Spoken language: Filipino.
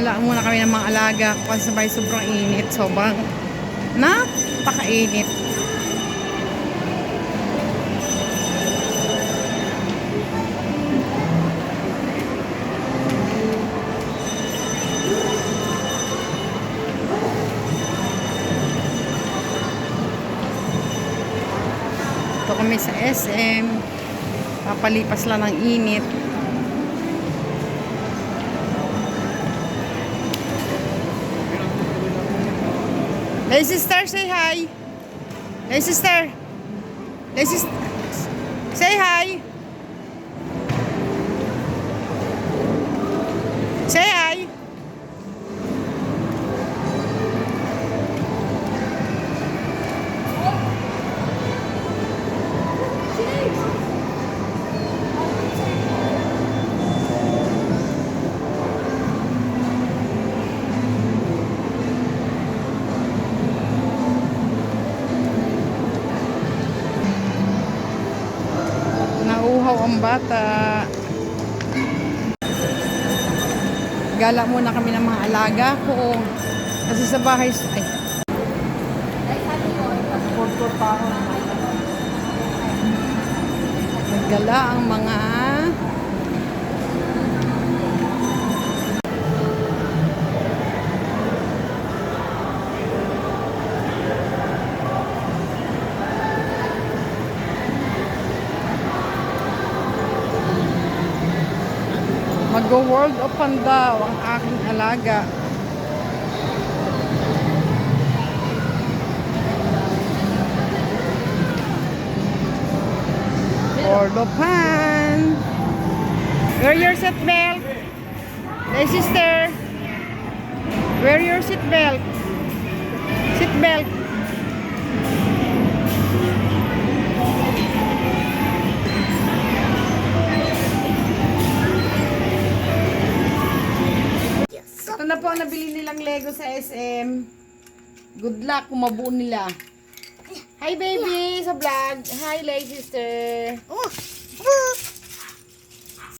Gala muna kami ng mga alaga kasi sabay sobrang init. Sobrang napakainit. Ito kami sa SM. Papalipas lang ng init. Hey sister, say hi. Hey sister. Hey sister. Say hi. Say hi. Nauhaw ang bata. Gala muna kami ng mga alaga ko. Kasi sa bahay, ay. Naggala ang mga mag-world open daw ang aking alaga. World open. Wear your seat belt. Hey sister. Wear your seat belt. Seat belt. Ito na po ang nabili nilang Lego sa SM. Good luck kung mabuo nila. Hi baby! Sa vlog. Hi, lay sister.